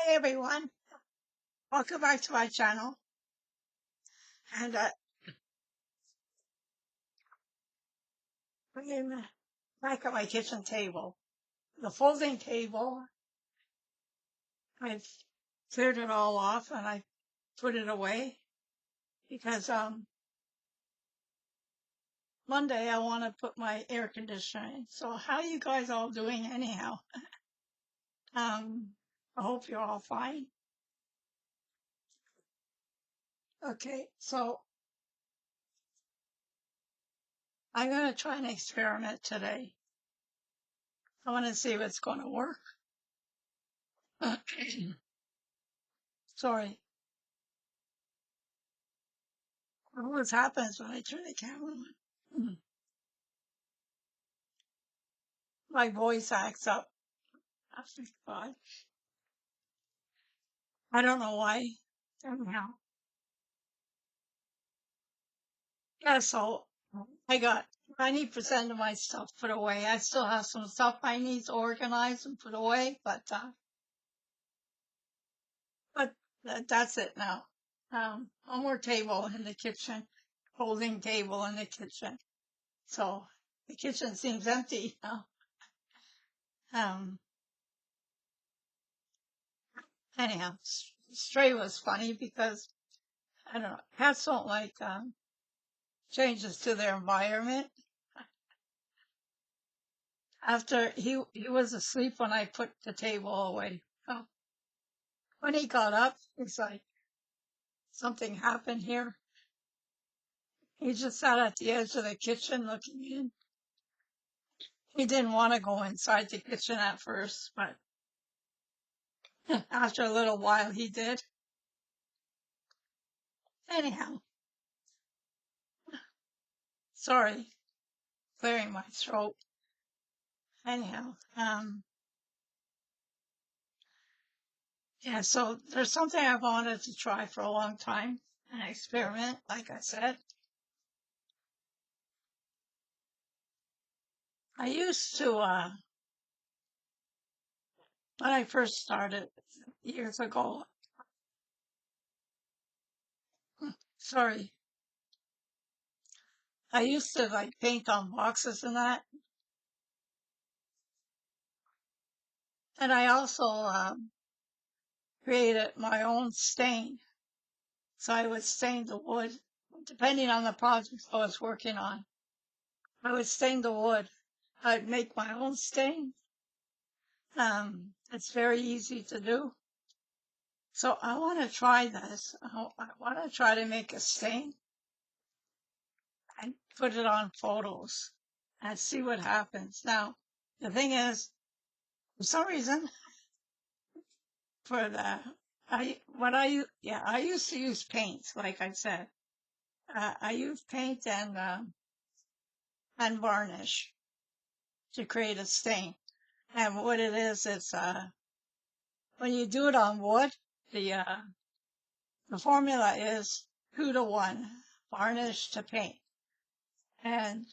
Hi everyone, welcome back to my channel. And I'm back at my kitchen table. The folding table, I've cleared it all off and I put it away because Monday I want to put my air conditioner in. So how you guys all doing anyhow? I hope you're all fine. Okay, so I'm going to try an experiment today. I want to see if it's going to work. Sorry. What always happens when I turn the camera on? My voice acts up. After God. I don't know why. Anyhow. Yeah, so I got 90% of my stuff put away. I still have some stuff I need to organize and put away, but that's it now. One more table in the kitchen, folding table in the kitchen. So the kitchen seems empty now. Um, anyhow, Stray was funny because I don't know, cats don't like changes to their environment. After he was asleep when I put the table away. Oh, when he got up, it's like something happened here. He just sat at the edge of the kitchen looking in. He didn't want to go inside the kitchen at first, but after a little while he did. Anyhow, sorry, clearing my throat. Anyhow, yeah, so there's something I've wanted to try for a long time, an experiment, like I said. I used to, when I first started years ago, sorry, I used to like paint on boxes and that. And I also created my own stain. So I would stain the wood, depending on the project I was working on. I would stain the wood. I'd make my own stain. It's very easy to do. So I want to try this. I want to try to make a stain and put it on photos and see what happens. Now, the thing is, for some reason, for the I used to use paint, like I said. I use paint and varnish to create a stain. And what it is, it's when you do it on wood, the formula is 2-to-1 varnish to paint, and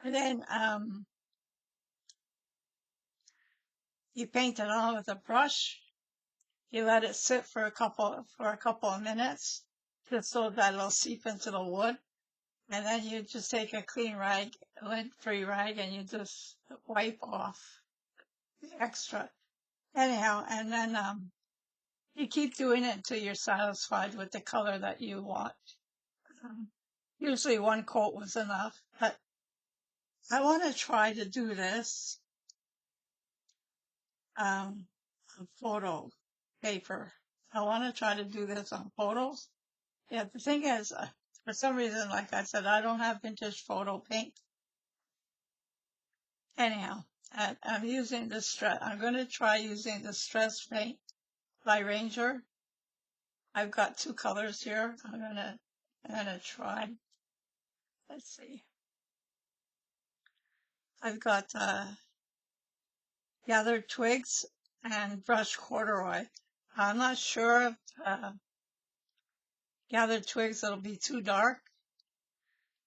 then you paint it on with a brush. You let it sit for a couple of minutes, just so that it'll seep into the wood. And then you just take a clean rag, a lint-free rag, and you just wipe off the extra. Anyhow, and then you keep doing it until you're satisfied with the color that you want. Usually one coat was enough, but I want to try to do this on photo paper. I want to try to do this on photos. Yeah, the thing is, for some reason, like I said, I don't have vintage photo paint. Anyhow, I'm using the stress. I'm going to try using the Stress paint by Ranger. I've got two colors here. I'm gonna try. Let's see. I've got gathered twigs and brushed corduroy. I'm not sure if gathered twigs it'll be too dark,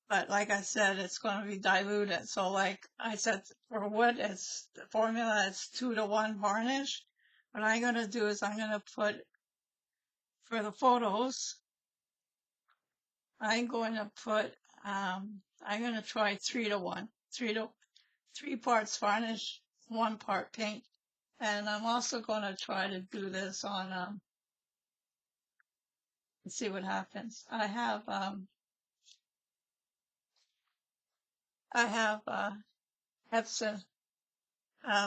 But like I said, it's going to be diluted. So like I said, for wood, it's the formula is 2-to-1 varnish. What I'm going to do is I'm going to put, for the photos, I'm going to put, I'm going to try 3-to-1, 3 parts varnish, 1 part paint. And I'm also going to try to do this on, let's see what happens. I have Epson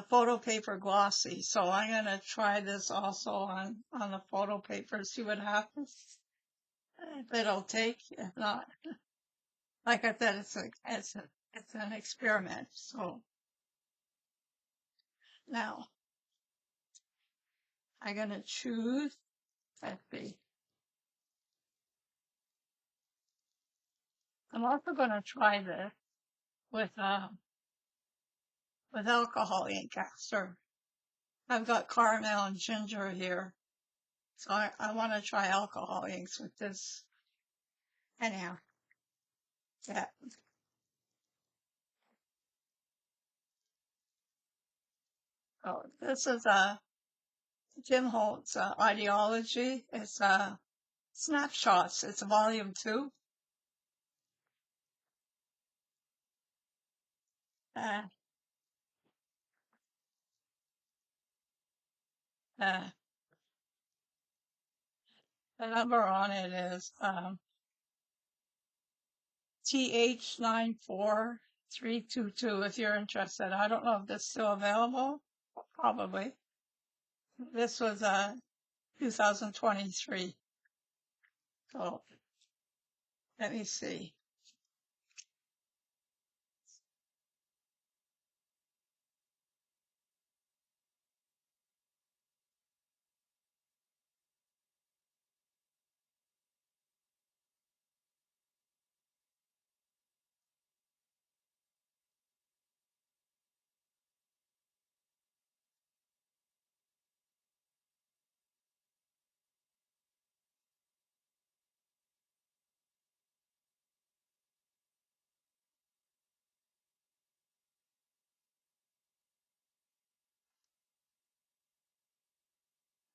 photo paper glossy, so I'm gonna try this also on the photo paper, see what happens. If it'll take, if not, like I said, it's an experiment. So now I'm gonna choose. Let's see. I'm also gonna try this with alcohol ink after. I've got caramel and ginger here, so I want to try alcohol inks with this. Anyhow, yeah. Oh, this is Jim Holt's ideology. It's snapshots. It's volume 2. Uh, uh, the number on it is TH94322 if you're interested. I don't know if this is still available. Probably. This was 2023. So let me see.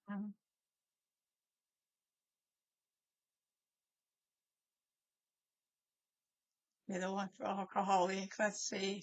Um, The one for alcoholic. Let's see.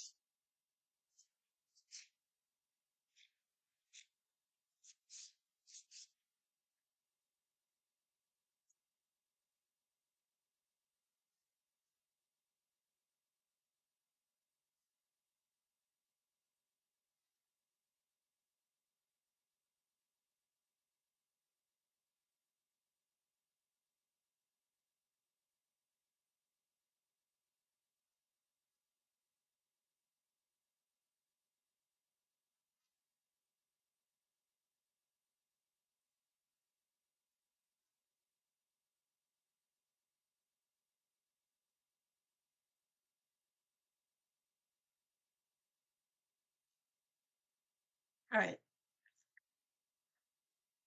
All right.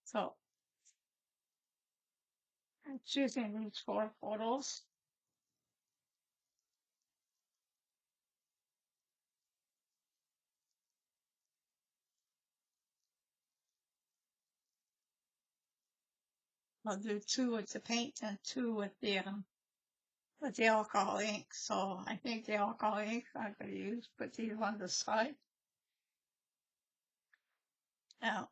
So I'm choosing these 4 photos. I'll do 2 with the paint and 2 with the alcohol ink. So I think the alcohol ink I'm going to use, put these on the side. Now,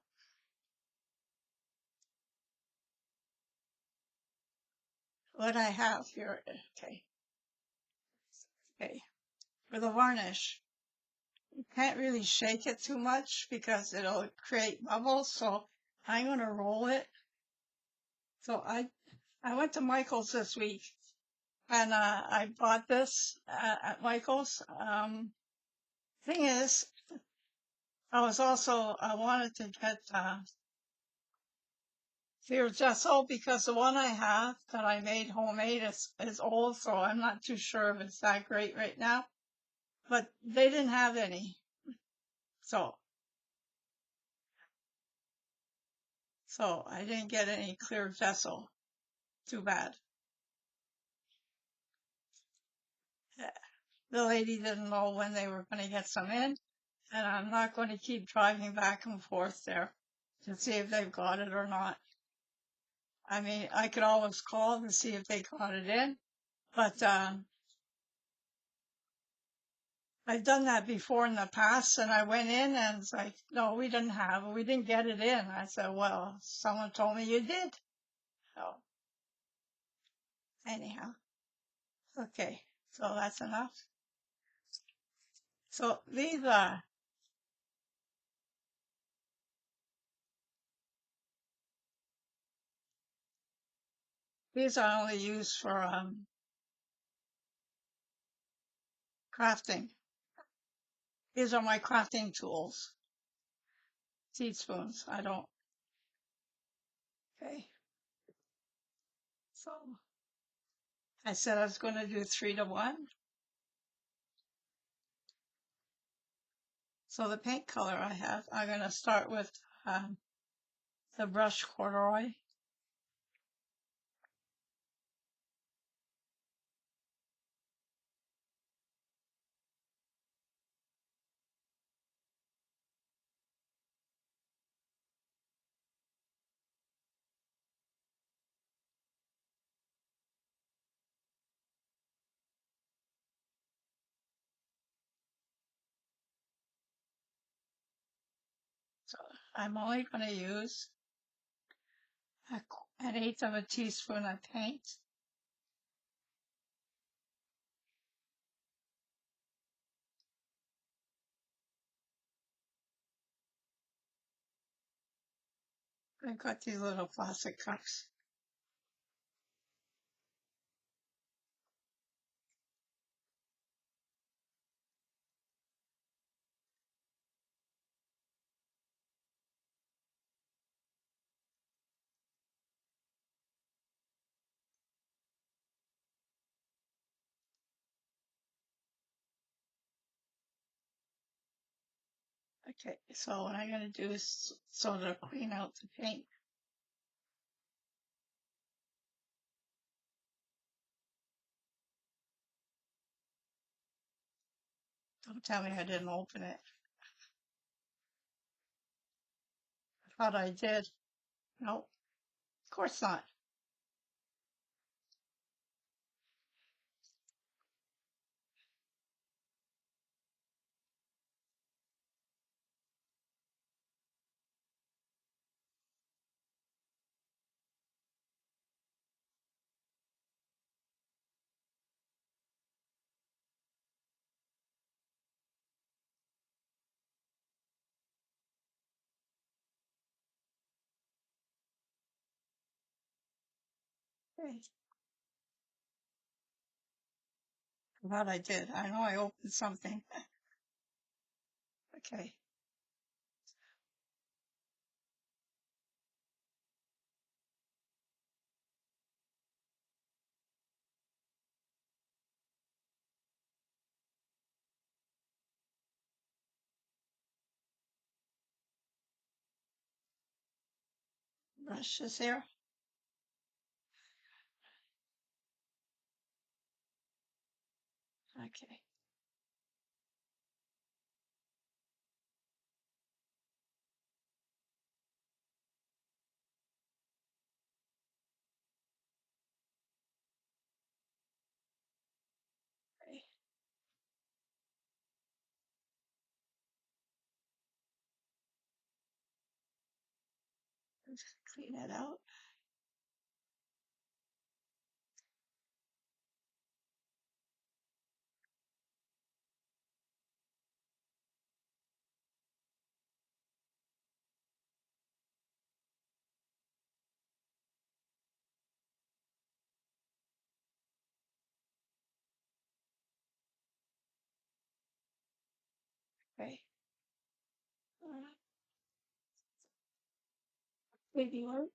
what I have here, okay, for the varnish, you can't really shake it too much because it'll create bubbles. So I'm going to roll it. So I went to Michael's this week and I bought this at Michael's. Thing is, I wanted to get clear gesso because the one I have that I made homemade is old, so I'm not too sure if it's that great right now. But they didn't have any, so I didn't get any clear gesso. Too bad. the lady didn't know when they were going to get some in, and I'm not going to keep driving back and forth there to see if they've got it or not. I mean, I could always call to see if they got it in, but I've done that before in the past, and I went in and it's like, no, we didn't get it in. I said, well, someone told me you did. So anyhow, okay, so that's enough. So these are only used for crafting. These are my crafting tools, teaspoons. I don't. Okay, so I said I was going to do 3 to 1. So the paint color I have, I'm going to start with the brush corduroy. So I'm only going to use an eighth of a teaspoon of paint. I've got these little plastic cups. Okay, so what I'm going to do is sort of clean out the paint. Don't tell me I didn't open it. I thought I did. No, of course not. Okay, I thought I did. I know I opened something. Okay, brush is here. Okay, okay. Just clean it out. Okay. Baby wipe.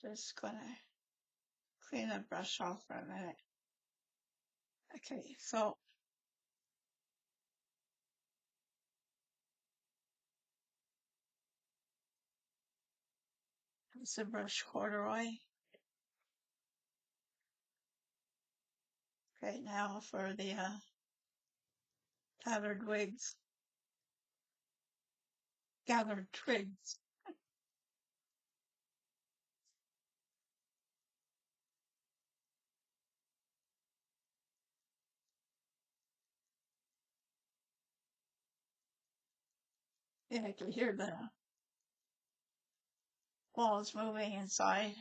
Just gonna clean the brush off for a minute. Okay, so it's the brush corduroy. Okay, now for the gathered twigs. Gathered twigs. Yeah, I can hear the walls moving inside.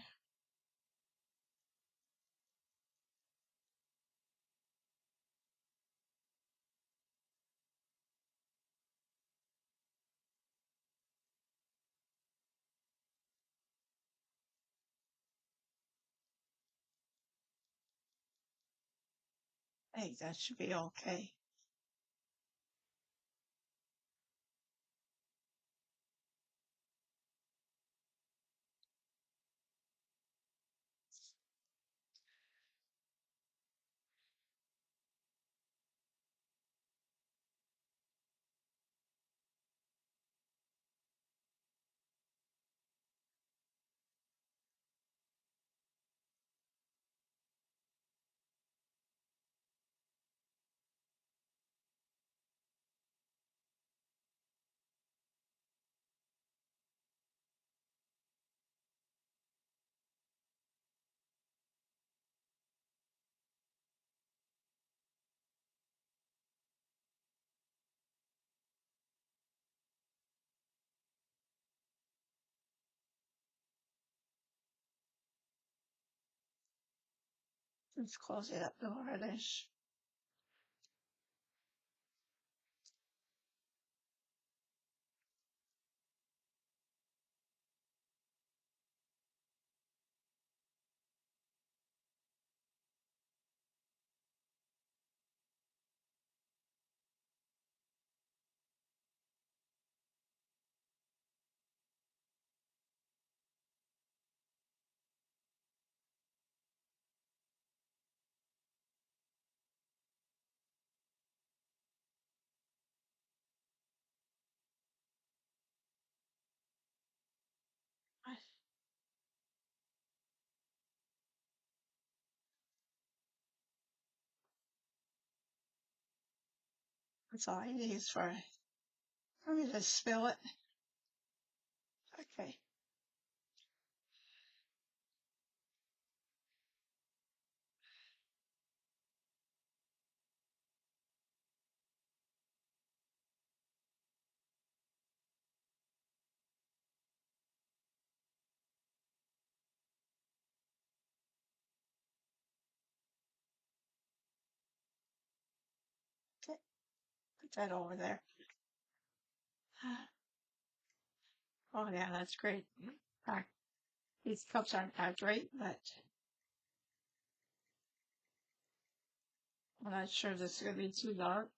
I think that should be okay. Just close it up the varnish. That's all I use for it. Let me just spill it. Okay. Okay. Put that over there. Oh yeah, that's great. Uh, These cups aren't that great, but I'm not sure this is going to be too dark.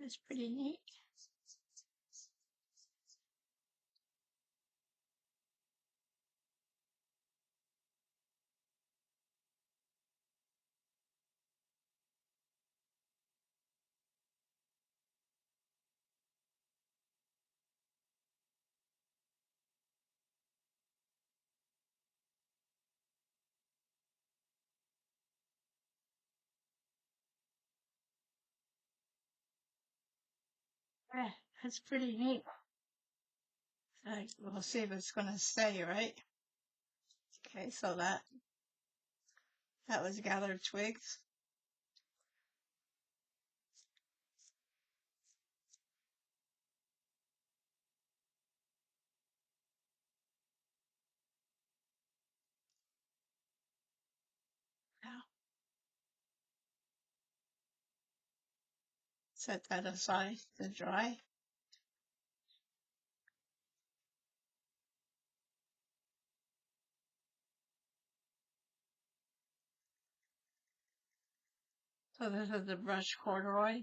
It's pretty neat. Yeah, that's pretty neat. We'll see if it's going to stay, right? Okay, so that was gathered twigs. Now, set that aside to dry. So this is the brush corduroy.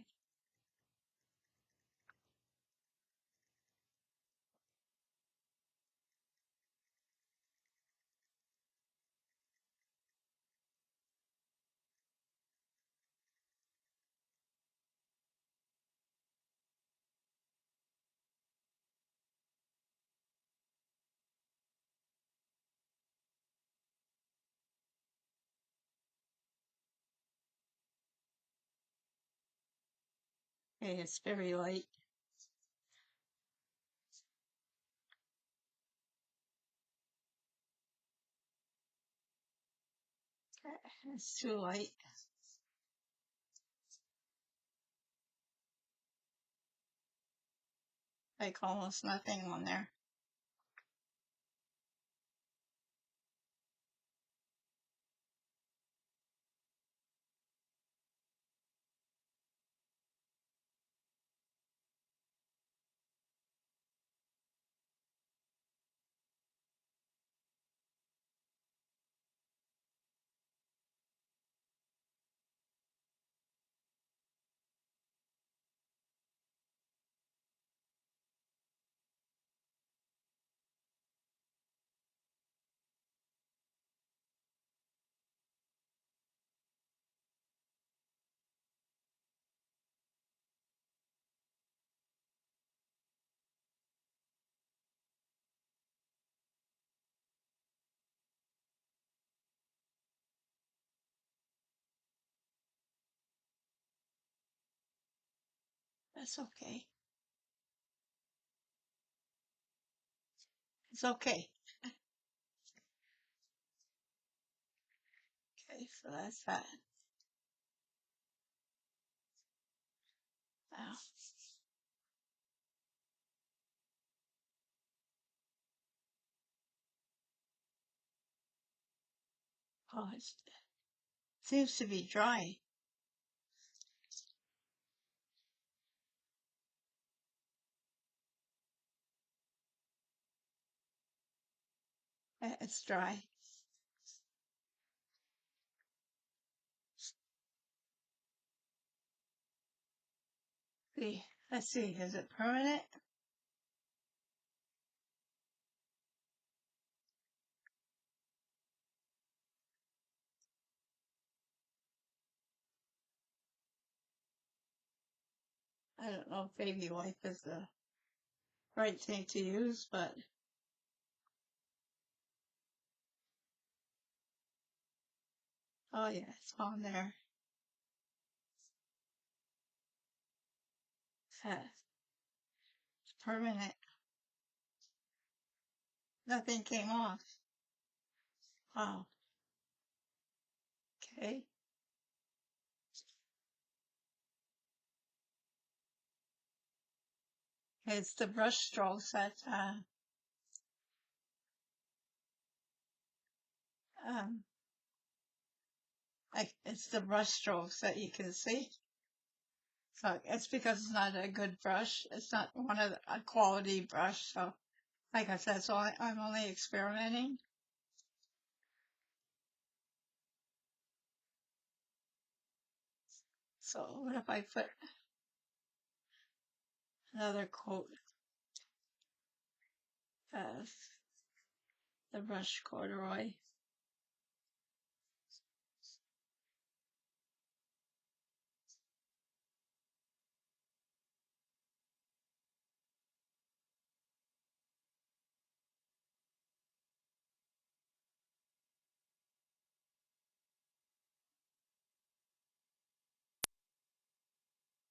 Okay, it's very light. It's too light. Like almost nothing on there. That's okay. It's okay. Okay, so that's that. Now, oh, it seems to be dry. It's dry. See, let's see, is it permanent? I don't know if baby wipe is the right thing to use, but oh yeah, it's on there. It's permanent. Nothing came off. Wow. Okay. It's the brush strokes that um it's the brush strokes that you can see. So it's because it's not a good brush. It's not a quality brush. So like I said, so I'm only experimenting. So what if I put another coat of the brush corduroy?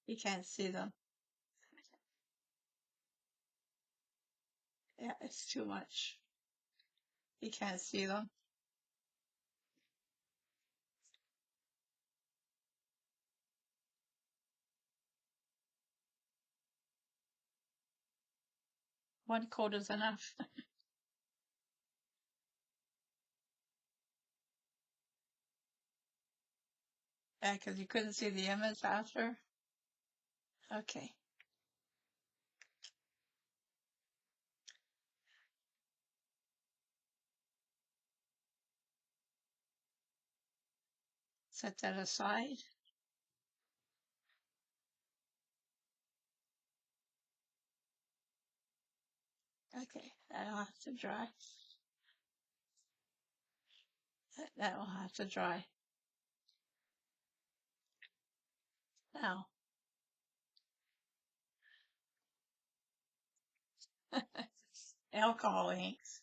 You can't see them. Yeah, it's too much. You can't see them. One coat is enough. Yeah, because you couldn't see the image after. Okay. Set that aside. Okay, that'll have to dry. That'll have to dry. Now, alcohol inks.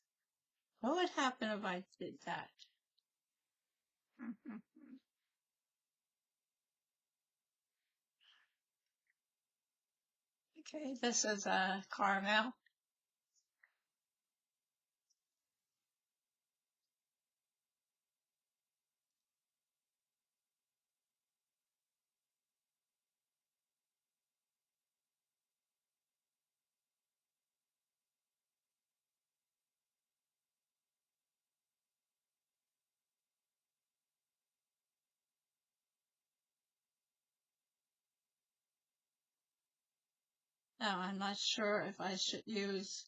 What would happen if I did that? Okay, this is a caramel. Now, I'm not sure if I should use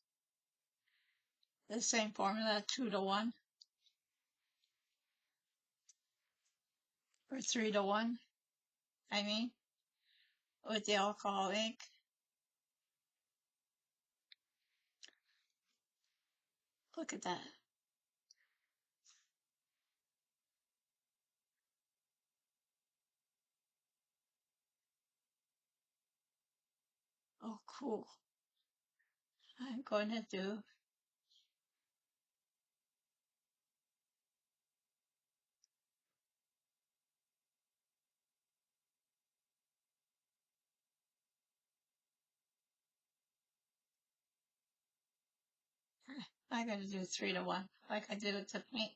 the same formula, 2 to 1 or 3 to 1. I mean, with the alcohol ink. Look at that. Oh, cool. I'm going to do, I'm going to do 3 to 1, like I did with the paint.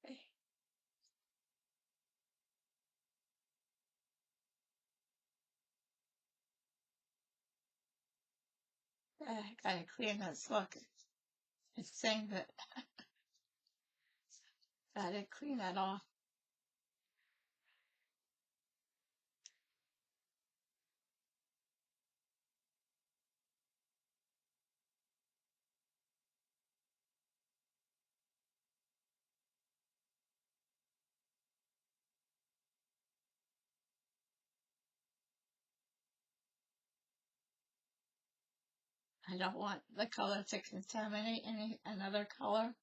Okay. I gotta clean this. Look, it's saying that gotta clean that off. I don't want the color to contaminate another color.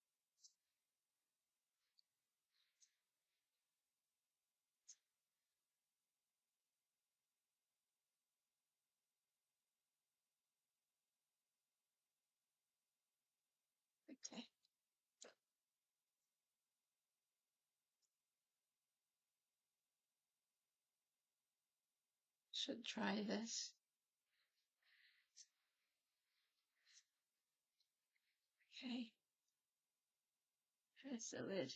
Okay. Should try this. Okay. Here's the lid.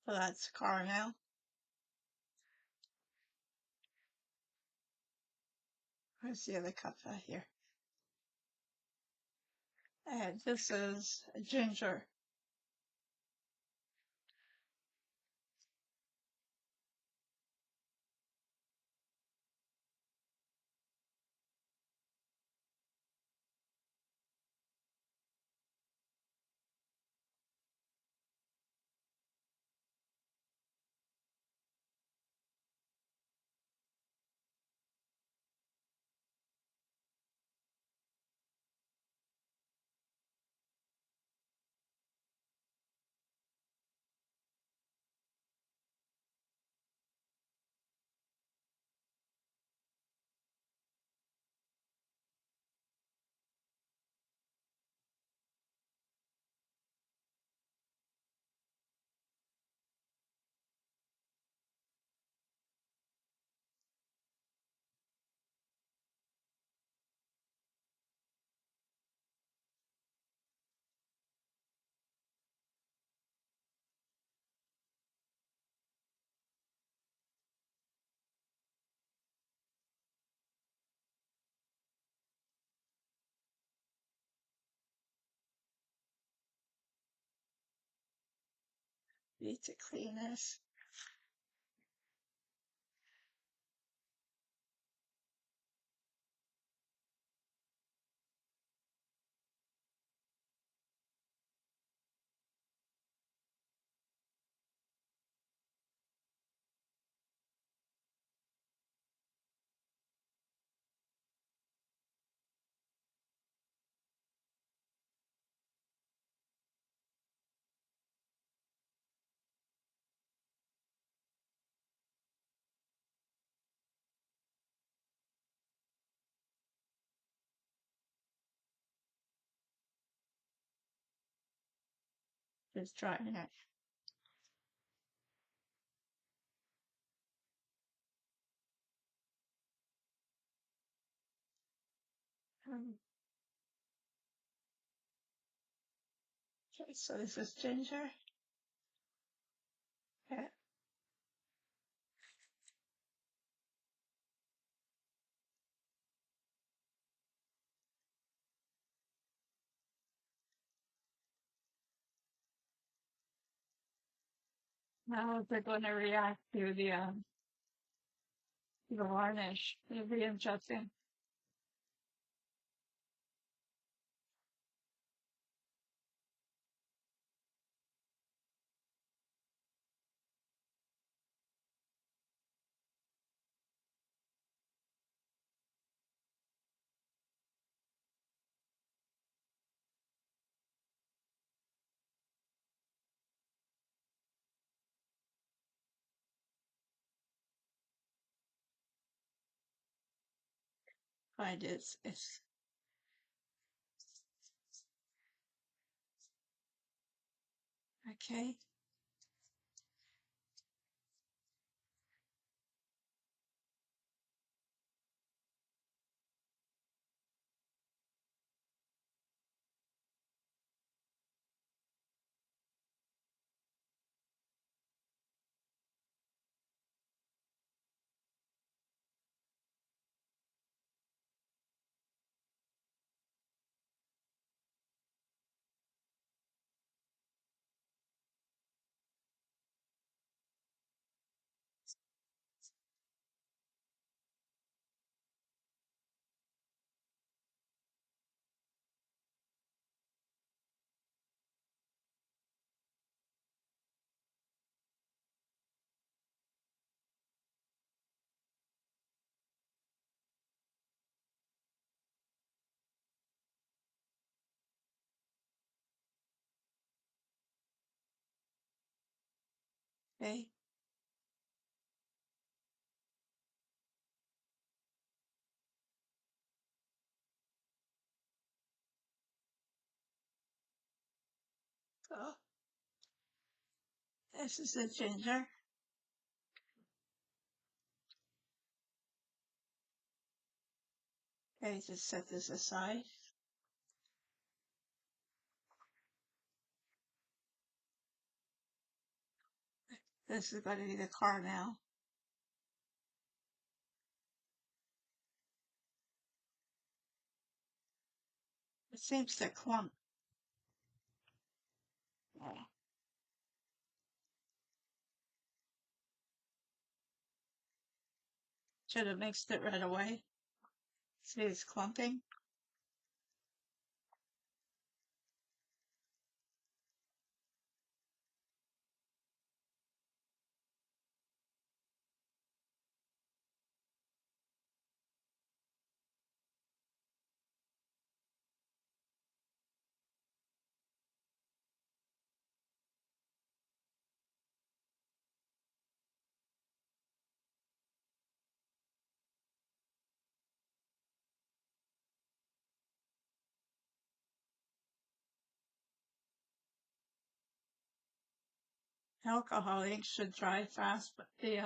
So that's caramel. Where's the other cup out here? And this is ginger. Need to clean this. Just drying it. Okay, so this is ginger. Okay. Now they're going to react to the varnish. It'll be interesting. Find it's okay. Okay. Cool. This is the ginger. Okay, just set this aside. This is going to be the caramel. It seems to clump. Should have mixed it right away. See, it's clumping. Alcohol ink should dry fast, but the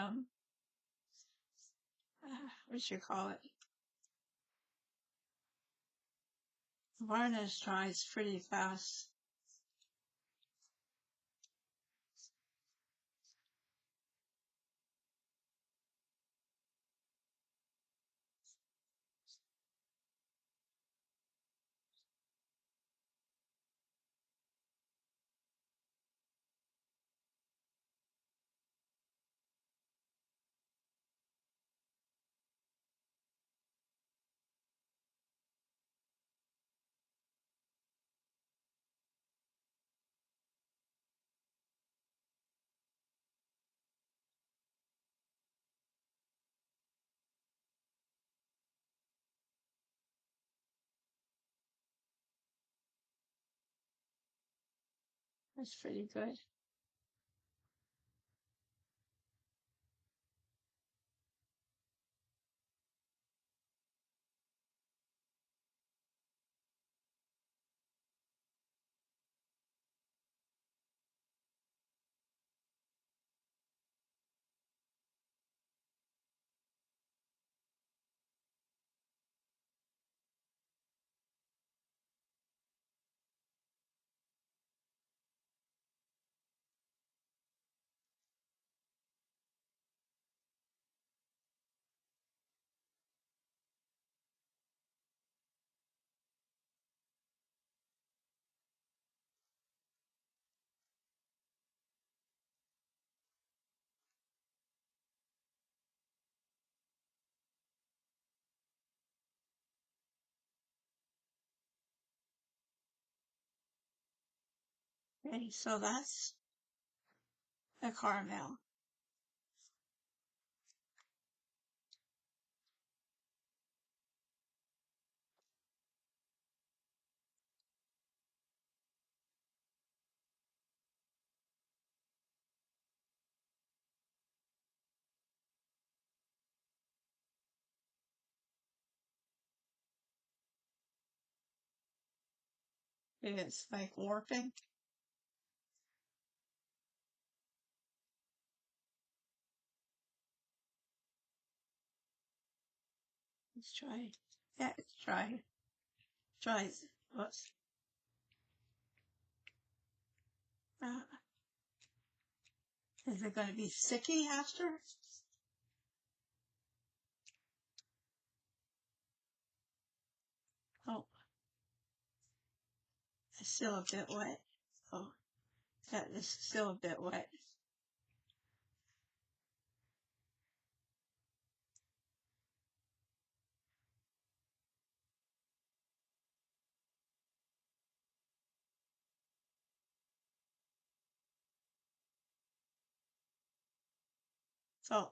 what you call it? Varnish dries pretty fast. That's pretty good. Okay, so that's the caramel. It's like warping. Let's try it. Yeah, let's try it. Try it. Whoops. Uh, is it going to be sticky after? Oh, it's still a bit wet. Oh, that is still a bit wet. So,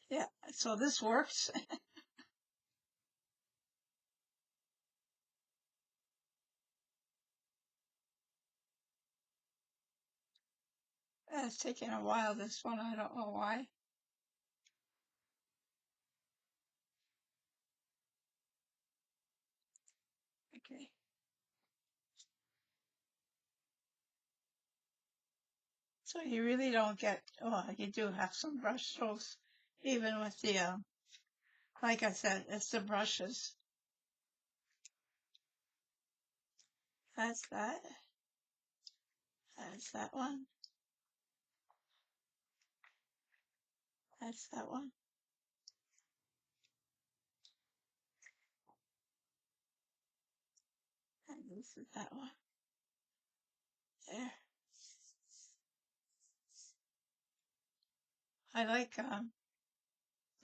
yeah, so this works. It's taking a while, this one. I don't know why. Okay. So you really don't get, well, you do have some brush strokes, even with the, like I said, it's the brushes. That's that. That's that one. That's that one. And this is that one. There. I like,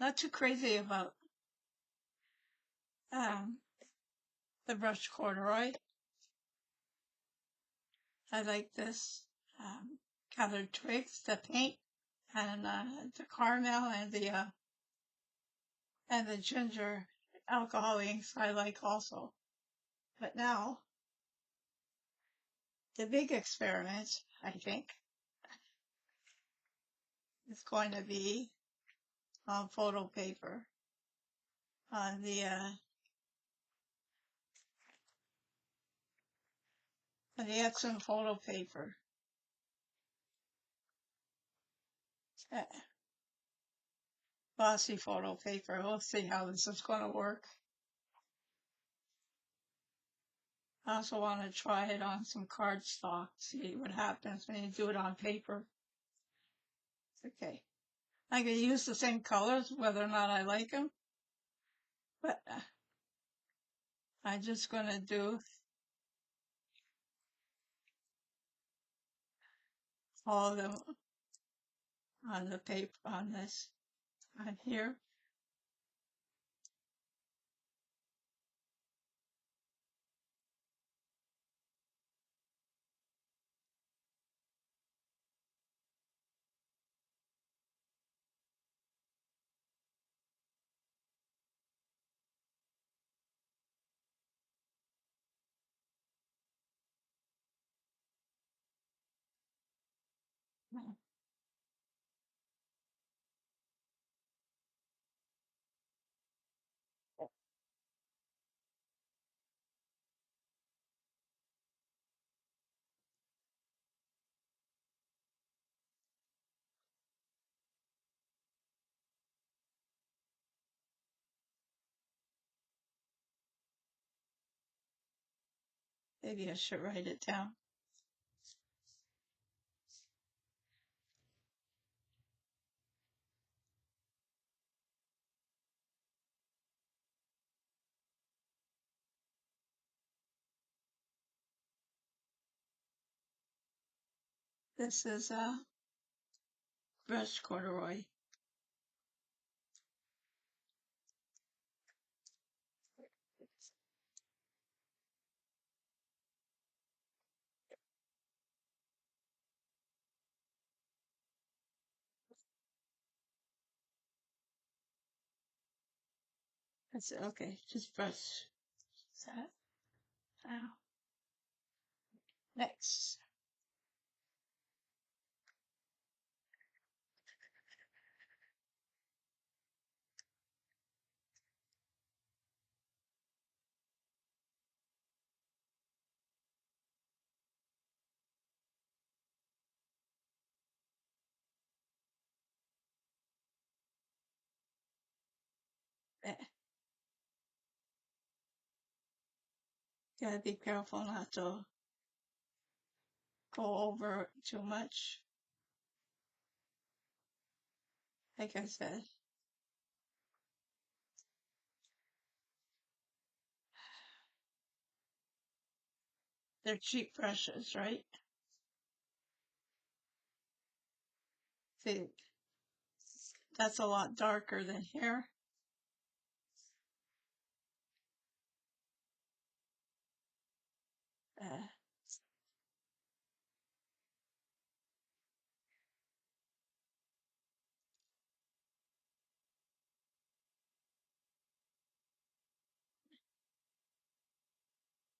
not too crazy about, um, the brush corduroy. I like this, colored twigs, the paint, and, the caramel and the ginger alcohol inks I like also. But now, the big experiment, I think, is going to be on photo paper, on the Epson photo paper. Uh, Glossy photo paper. We'll see how this is going to work. I also want to try it on some cardstock, see what happens when you do it on paper. Okay. I can use the same colors, whether or not I like them, but I'm just going to do all of them on the paper, on this, on here. Maybe I should write it down. This is brush corduroy. That's it. Okay, just brush that. Now, next. Eh, gotta be careful not to go over too much. Like I said, they're cheap brushes, right? See, that's a lot darker than here. Uh,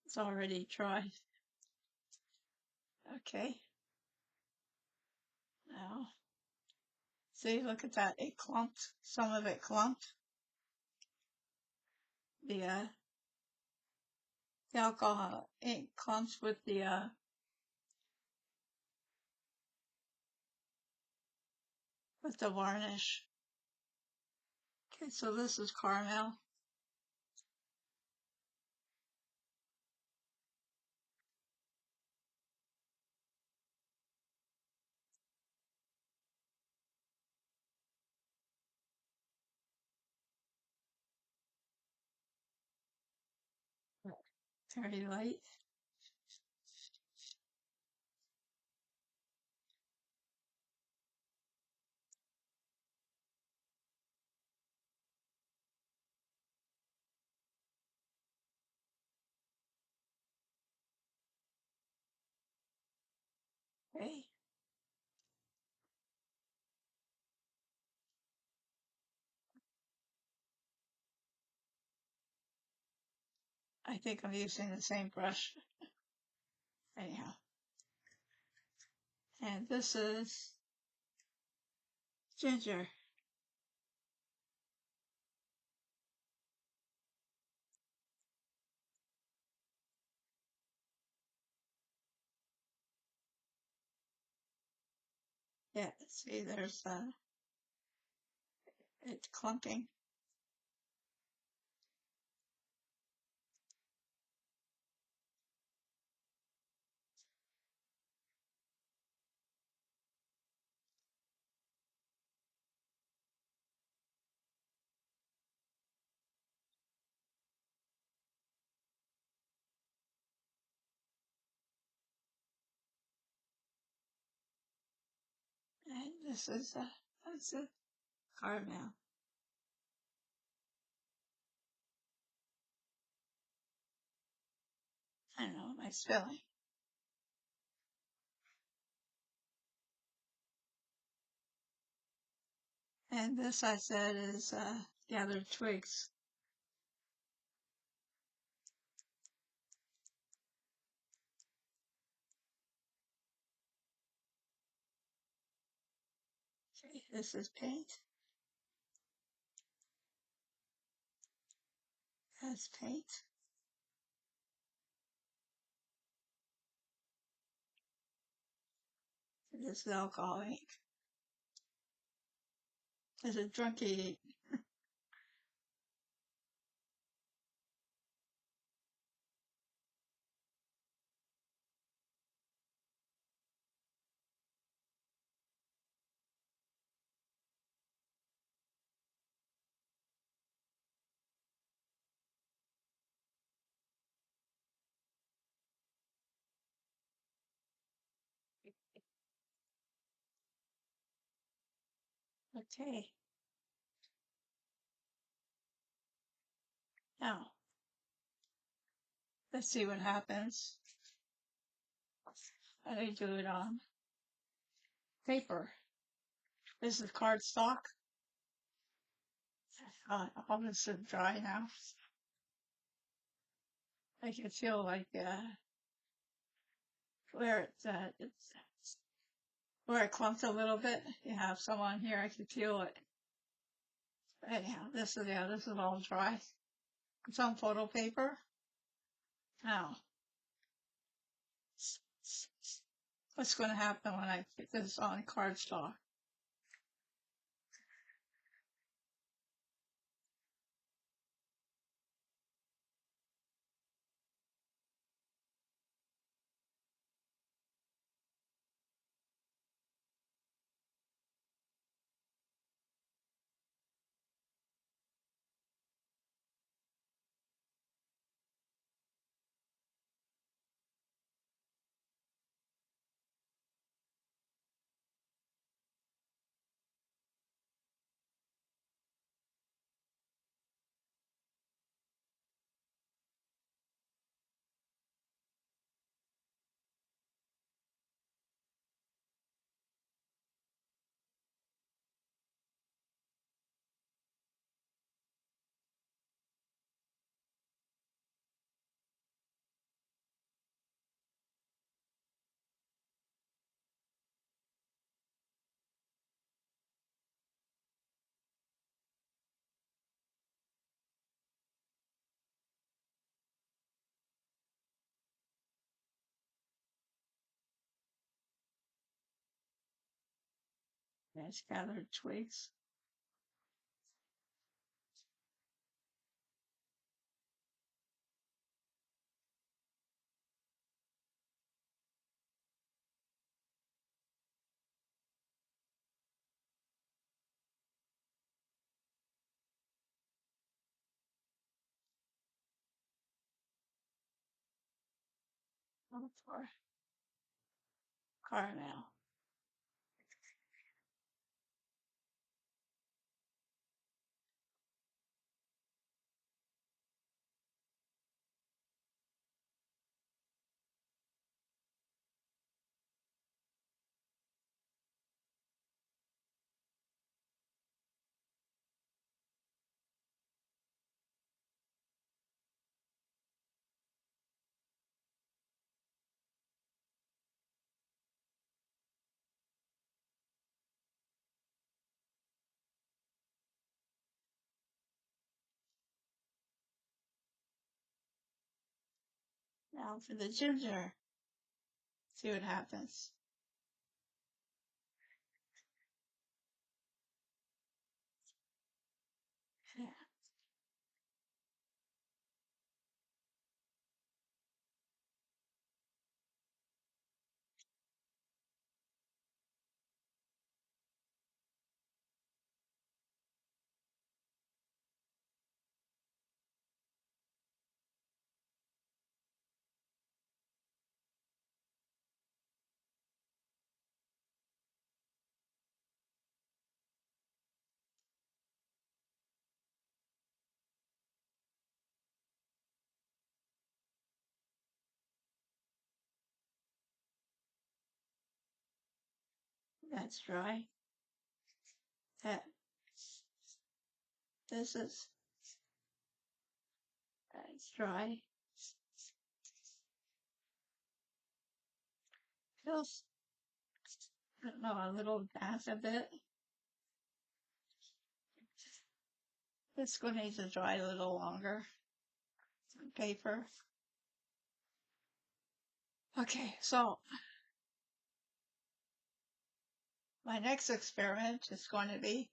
it's already dry. Okay, now, see, look at that. It clumped. Some of it clumped. The alcohol ink clumps with the varnish. Okay, so this is caramel. Very light. Okay. I think I'm using the same brush. Anyhow. And this is ginger. Yeah, see, there's it's clumping. And this is that's a caramel. I don't know, my spelling. And this I said is gathered twigs. Okay, this is paint. That's paint. This is alcohol ink. This is drunky ink. Okay, now let's see what happens. I do it on paper. This is cardstock. All this is dry now. I can feel like it's where it clumped a little bit. You have some on here. I can feel it. Anyhow, this is all dry. It's on photo paper. Now, what's going to happen when I put this on cardstock? There's gathered twigs. For caramel. Now for the ginger. See what happens. Yeah. That's dry. That this is that's dry. Feels I don't know a little damp a bit. It's going to need to dry a little longer. Paper. Okay, so my next experiment is going to be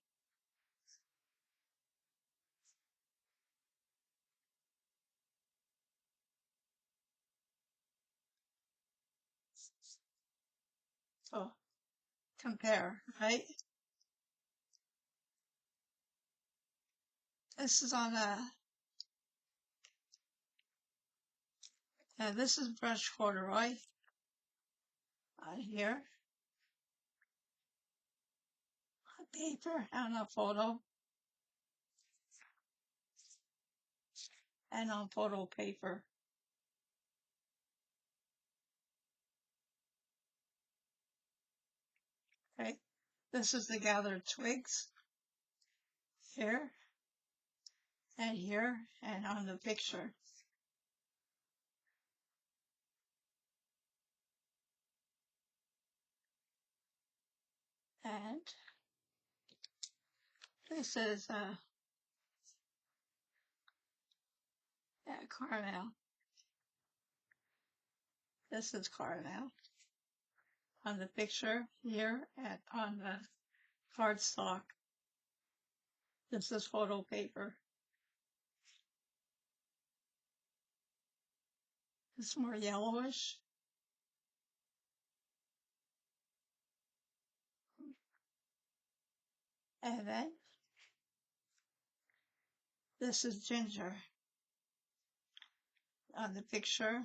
to compare, right? This is on this is brushed corduroy on here, on paper, and a photo, and on photo paper. Okay, this is the gathered twigs here and on the picture. And this is caramel. This is caramel on the picture here and on the cardstock. This is photo paper. It's more yellowish. And then this is ginger on the picture.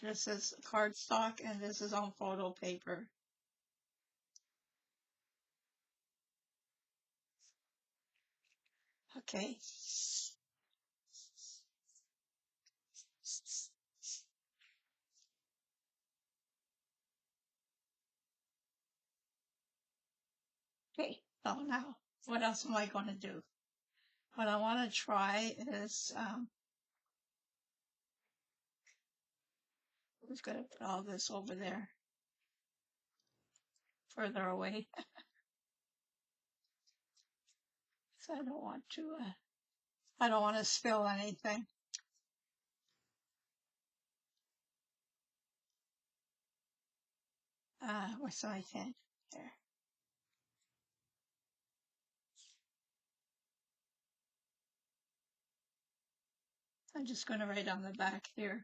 This is cardstock and this is on photo paper. Okay. Okay, so now what else am I going to do? What I want to try is, I'm just going to put all this over there, further away. So I don't want to spill anything. What's my pen? There. I'm just going to write on the back here.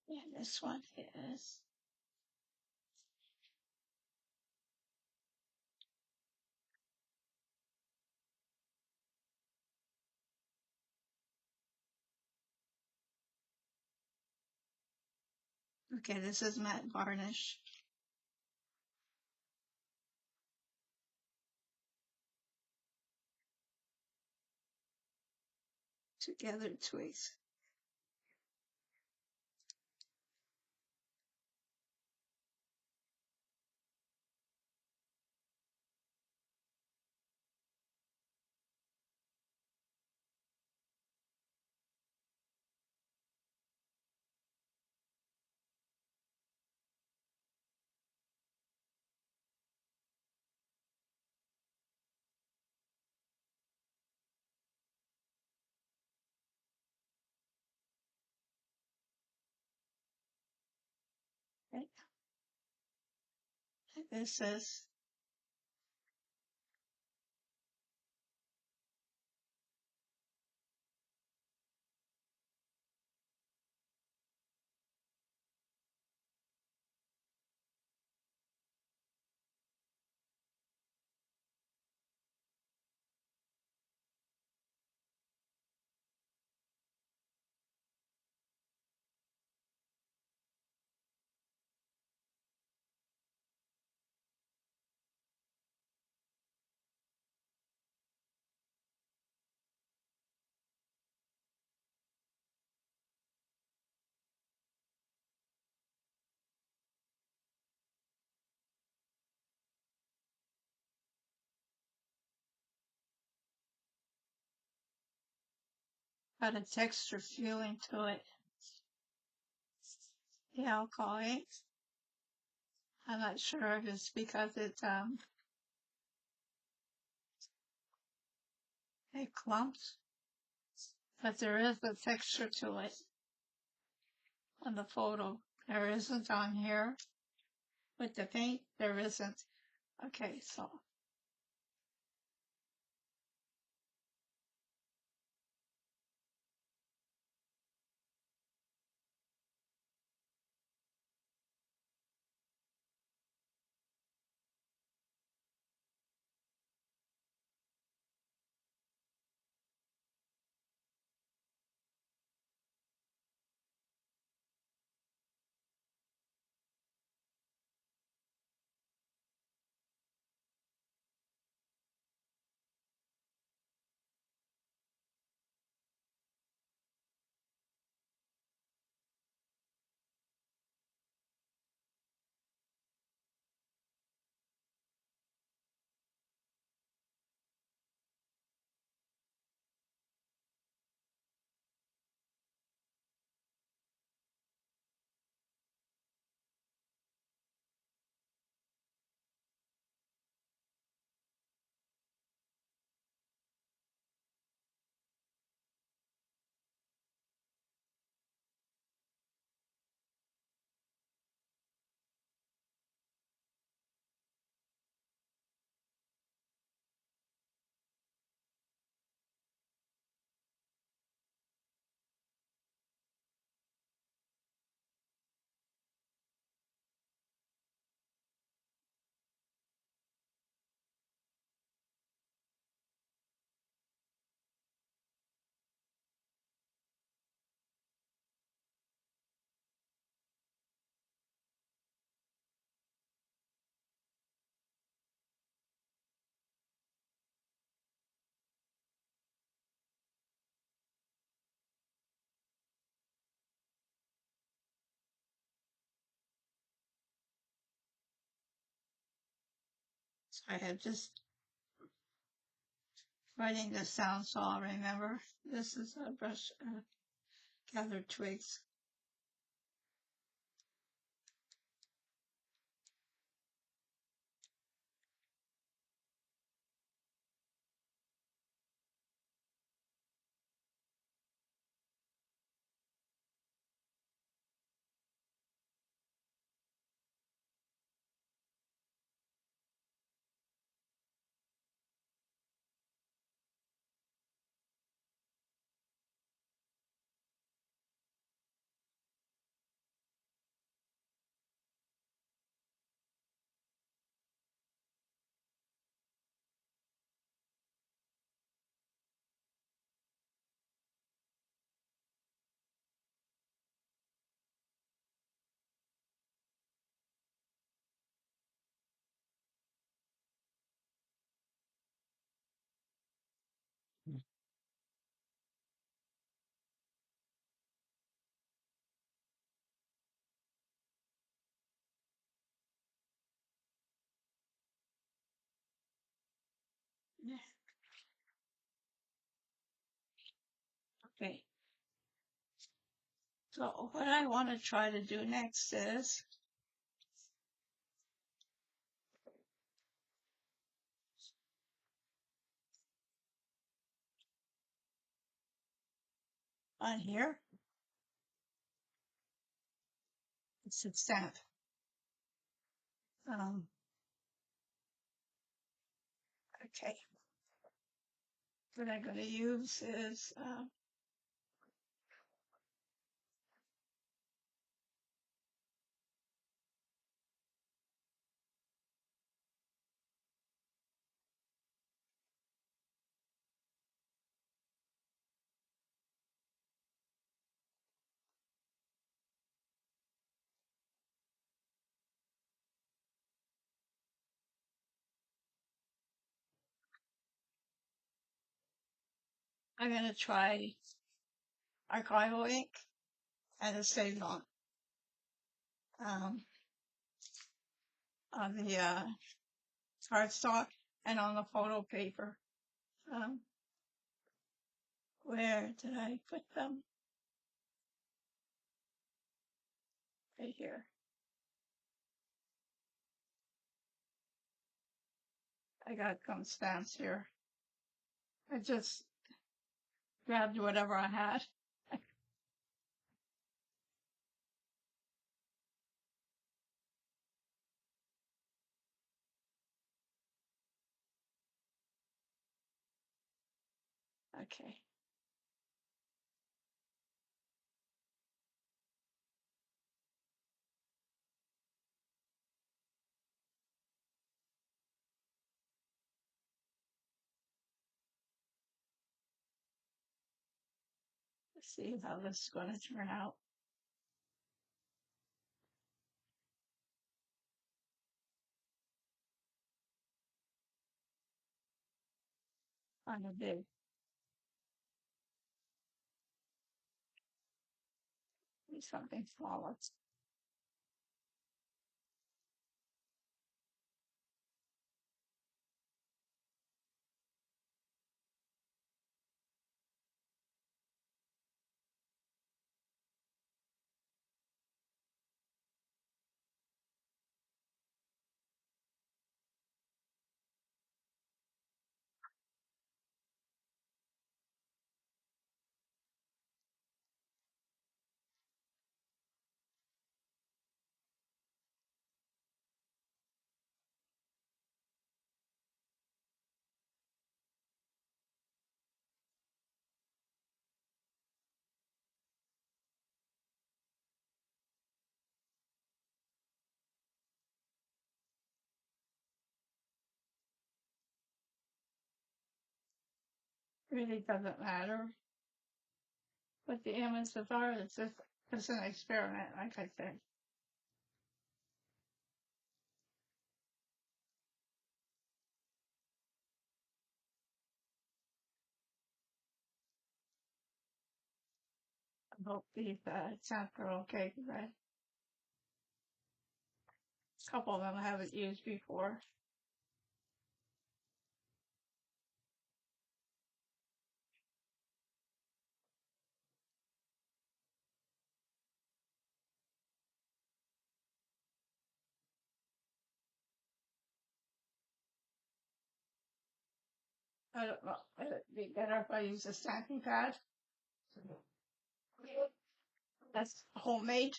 And this one is, okay, this is Matte Varnish. Together twigs. This is got a texture feeling to it. The alcohol. I'm not sure if it's because it clumps, but there is a texture to it on the photo. There isn't on here with the paint. There isn't. Okay, so I have just writing this down so I'll remember. This is a brush, gathered twigs. Yeah. Okay. So what I want to try to do next is on here, it's a stamp. Okay. What I'm going to use is I'm going to try archival ink and a Stazon on the cardstock and on the photo paper. Where did I put them? Right here. I got some stamps here. I just grabbed whatever I had. Okay. Let's see how this is going to turn out on a big, something smaller. Really doesn't matter what the images are. It's just it's an experiment, like I said. I hope these samples are okay because a couple of them I haven't used before. I don't know. It'd be better if I use a stamping pad. That's homemade.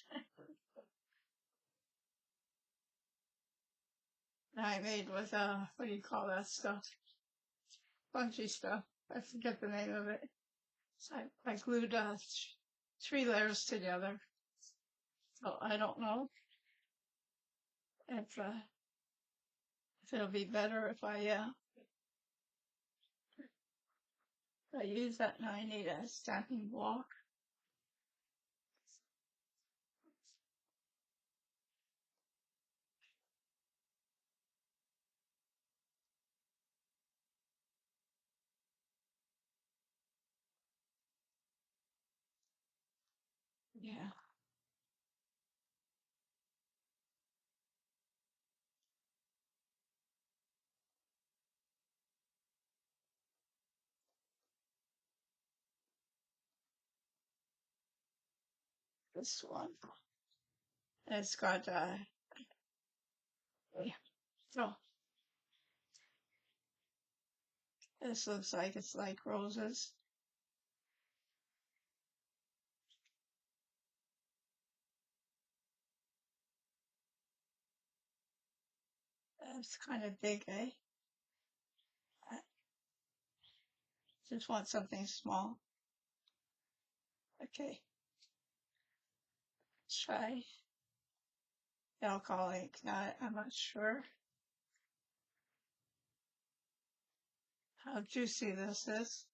I made with what do you call that stuff? Spongy stuff. I forget the name of it. So I glued three layers together. So I don't know if it'll be better if I use that. Now I need a stamping block. Yeah. This one. It's got yeah. So this looks like it's like roses. That's kind of big, eh? Just want something small. Okay. Try alcohol ink. Now, I'm not sure how juicy this is.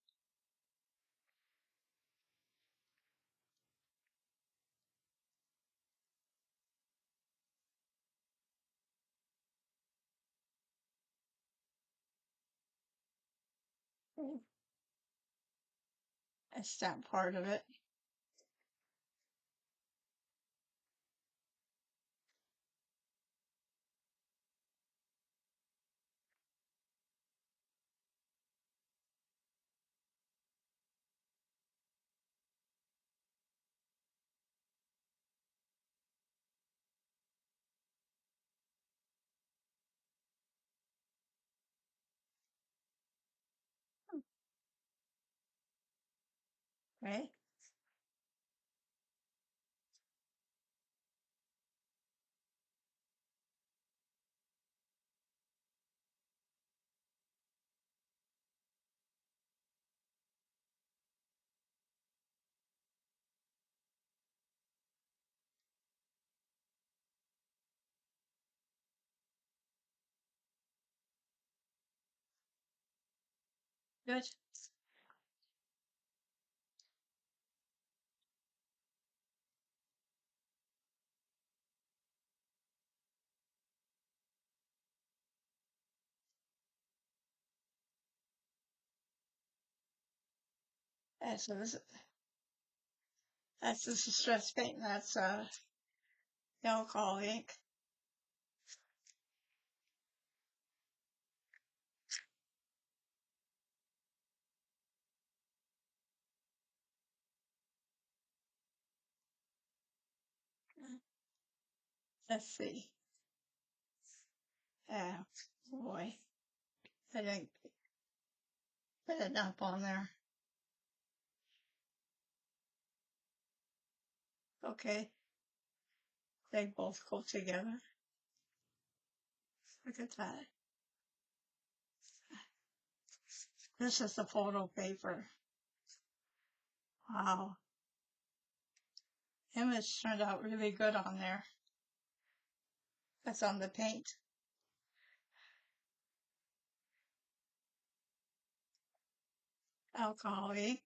I stamped part of it. Right? Good. And so that's the distress paint. That's alcohol ink. Let's see. Yeah, boy, I didn't put it up on there. Okay, they both go together. Look at that. This is the photo paper. Wow. Image turned out really good on there. That's on the paint. Alcohol ink.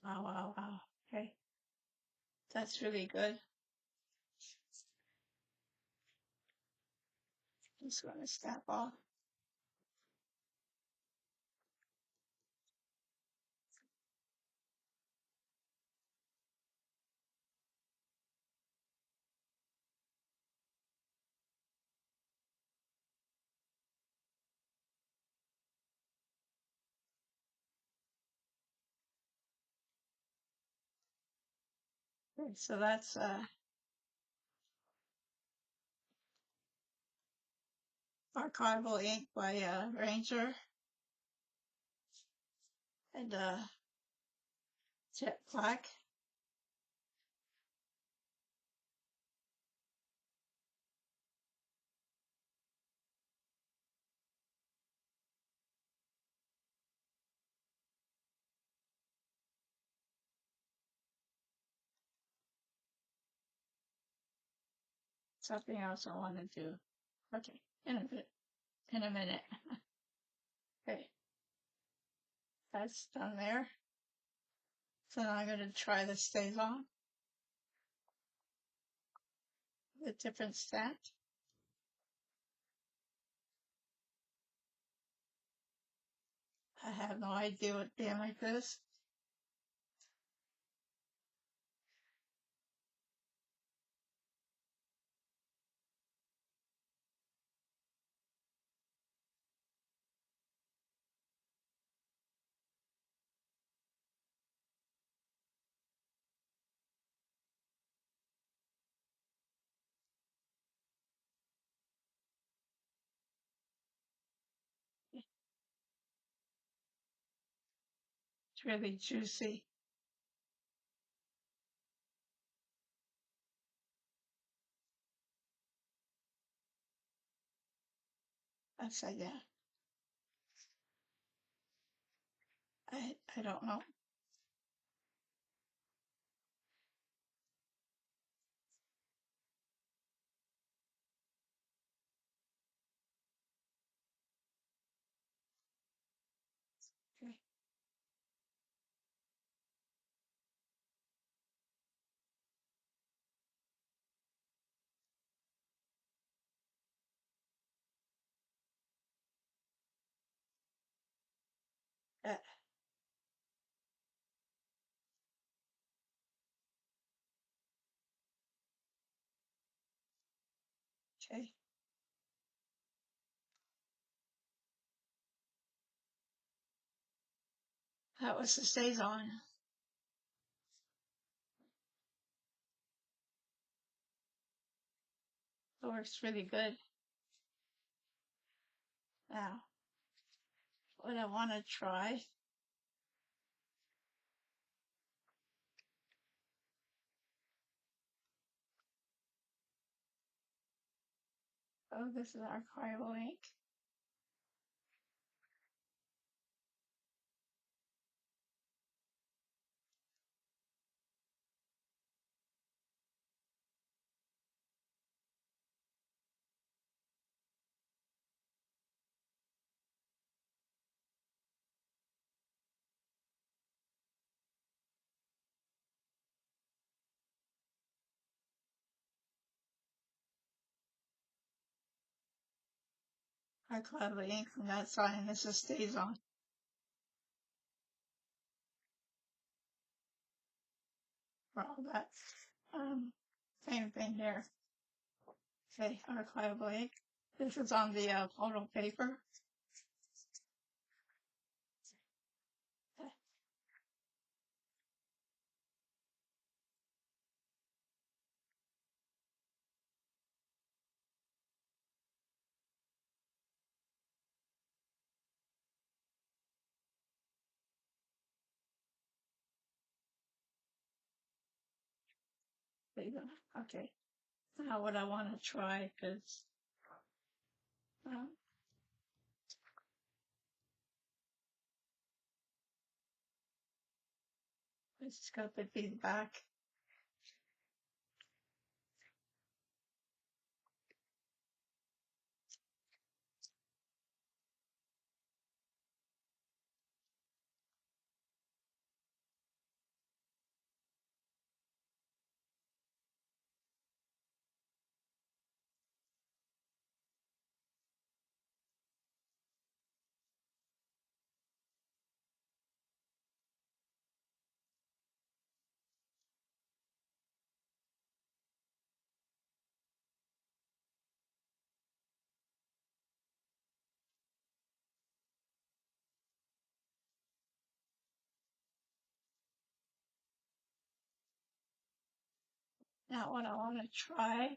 Wow, wow, wow. Okay. That's really good. Just going to snap off. Okay, so that's archival ink by Ranger and jet black. Something else I want to do. Okay, in a bit. In a minute. Okay, that's done there. So now I'm going to try the Stazon with different stamp. I have no idea what being like this. It's really juicy. Upside down. I don't know. Okay. Uh, okay. That was the Stazon. It works really good. Now, what I want to try, oh, this is archival ink. Archival ink from that side, and this is Stazon. For all that. Same thing there. Okay, archival ink. This is on the photo paper. Okay. Now what I want to try is um, it's got the feedback. Now what I want to try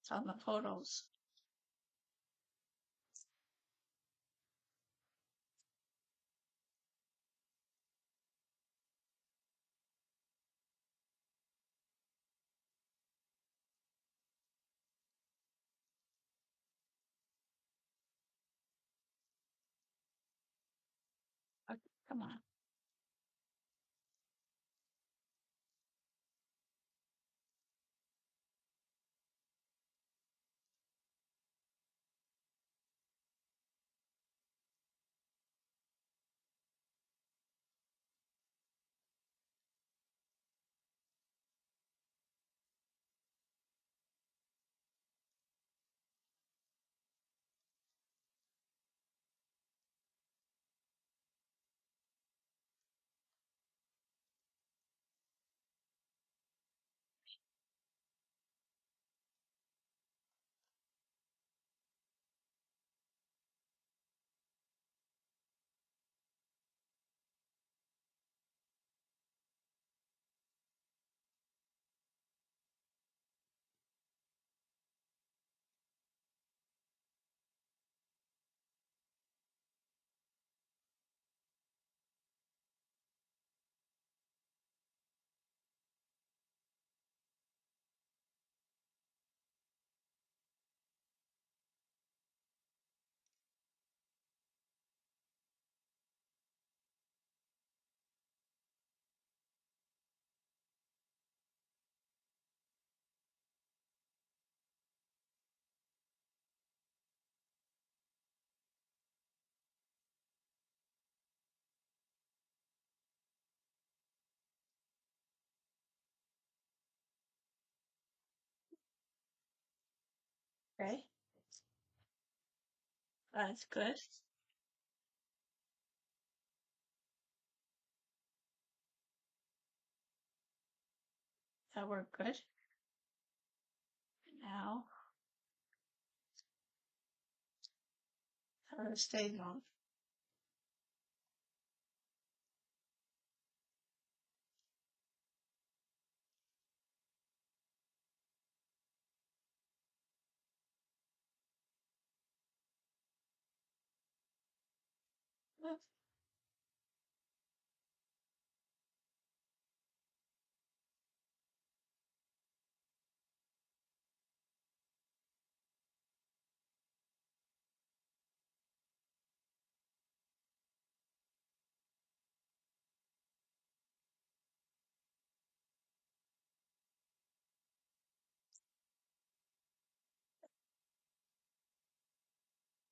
is on the photos. Okay, come on. Okay, that's good. That worked good. Now, stay on.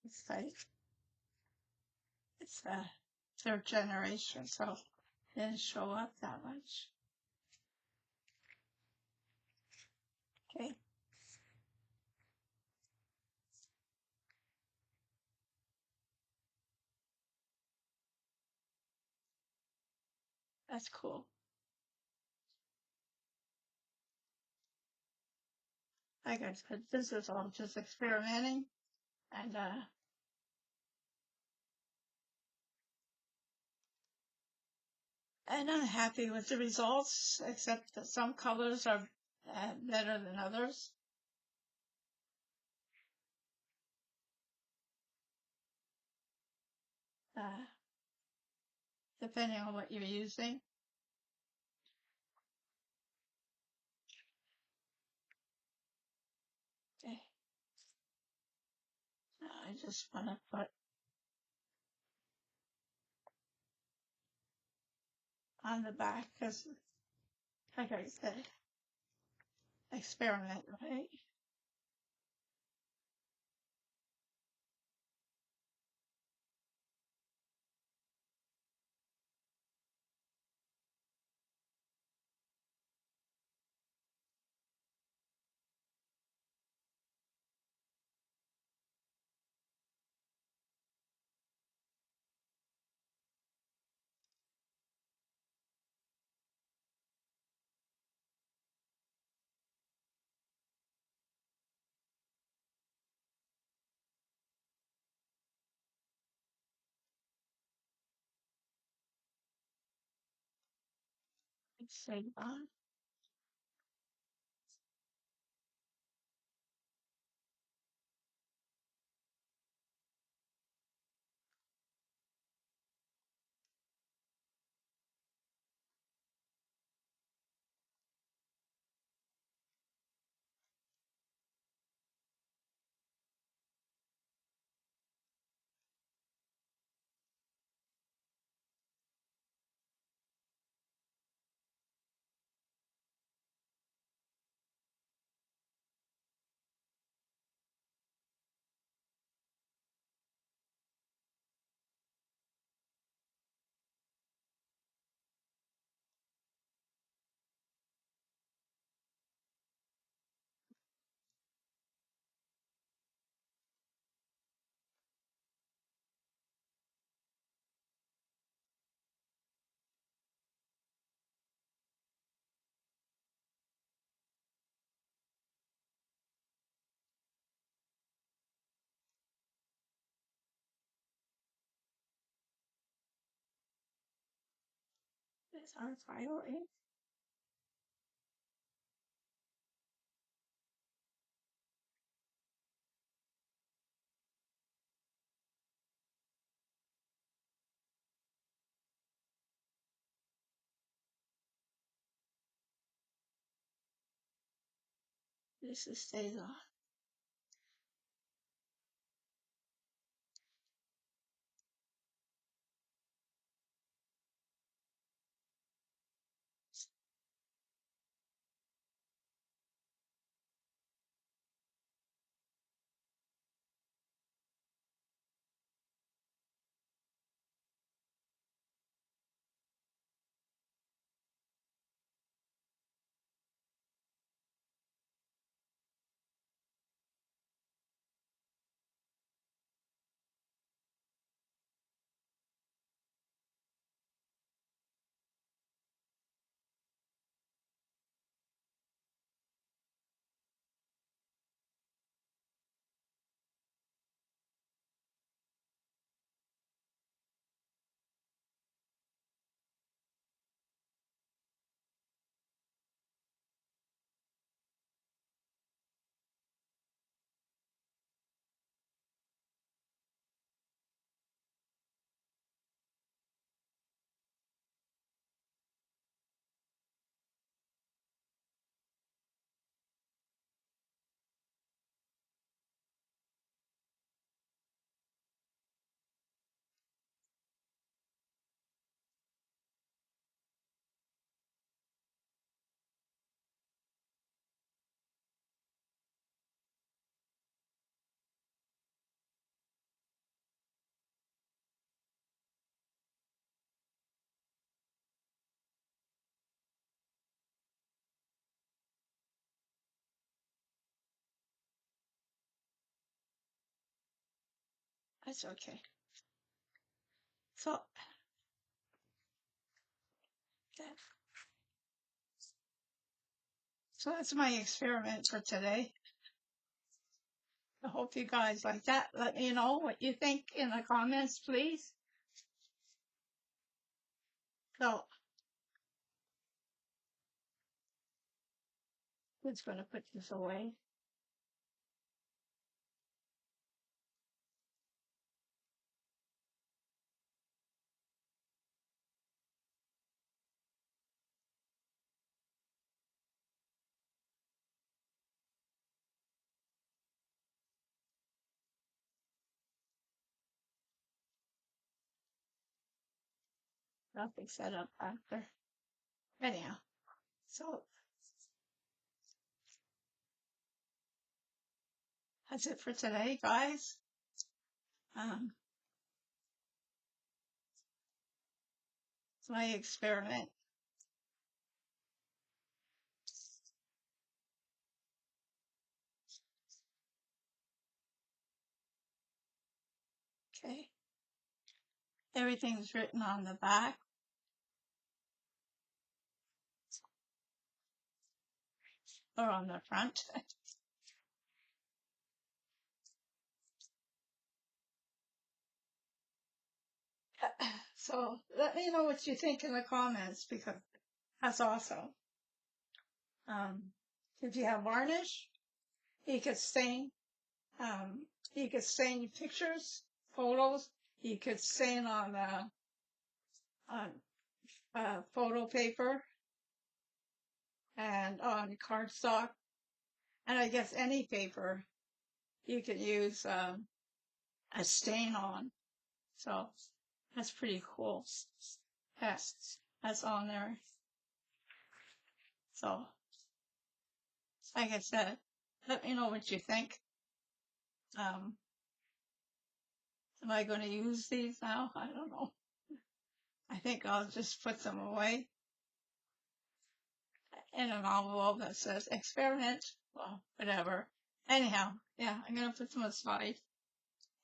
It's like, it's third generation, so it didn't show up that much. Okay. That's cool. Like I said, this is all just experimenting, and I'm happy with the results, except that some colors are better than others, uh, depending on what you're using. Okay. Now I just want to put on the back because, like I said, experiment, right? Save on. This archival ink. This is Stazon. That's okay. So, that, so that's my experiment for today. I hope you guys like that. Let me know what you think in the comments, please. So, I'm just going to put this away. Nothing set up after. Anyhow, so that's it for today, guys. It's my experiment. Okay. Everything's written on the back. Or on the front. So let me know what you think in the comments, because that's awesome. If you have varnish, you could stain. You could stain pictures, photos. You could stain on photo paper and on cardstock, and I guess any paper you could use a stain on. So that's pretty cool. That's on there. So, like I said, let me know what you think. Am I going to use these now? I don't know. I think I'll just put them away in an envelope that says experiment. Well, whatever. Anyhow, yeah, I'm going to put them aside.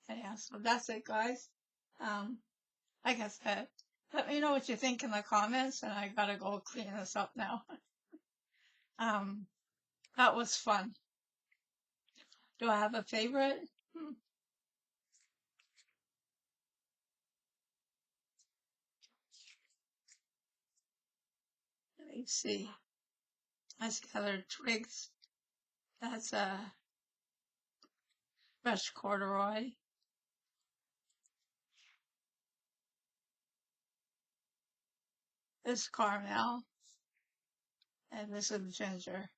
Anyhow, so that's it, guys. Like I said, let me know what you think in the comments, and I gotta go clean this up now. That was fun. Do I have a favorite? Let me see. Nice colored twigs. That's a fresh corduroy. This is caramel, and this is ginger.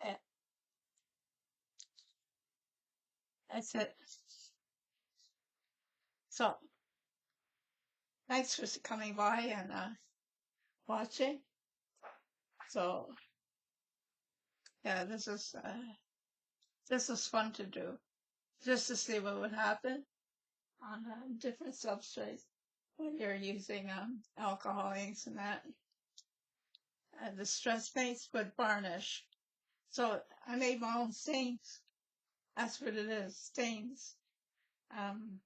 Eh, That's it. So, thanks for coming by and watching. So, yeah, this is fun to do, just to see what would happen on different substrates when you're using alcohol inks and that. The stress paints with varnish. So I made my own stains. That's what it is, stains. Um,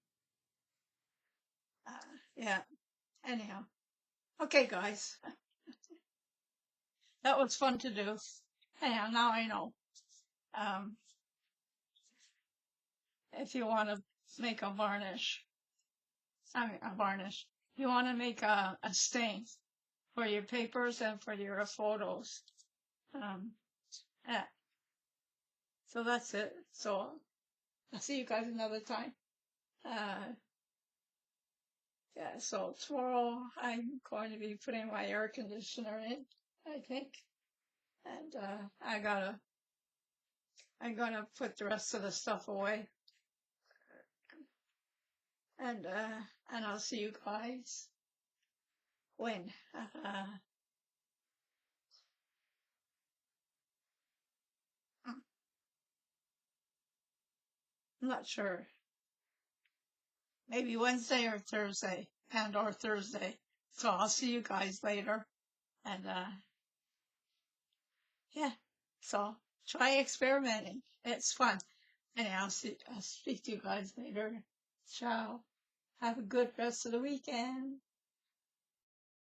yeah. Anyhow, okay, guys, that was fun to do. Anyhow, now I know. If you want to make a varnish, you want to make a stain for your papers and for your photos. Yeah. So that's it. So I'll see you guys another time. Yeah, so tomorrow I'm going to be putting my air conditioner in, I think. And I'm gonna put the rest of the stuff away. And I'll see you guys when. I'm not sure. Maybe Wednesday or Thursday, or Thursday. So I'll see you guys later. And yeah, so try experimenting. It's fun. Anyhow, I'll speak to you guys later. Ciao. Have a good rest of the weekend.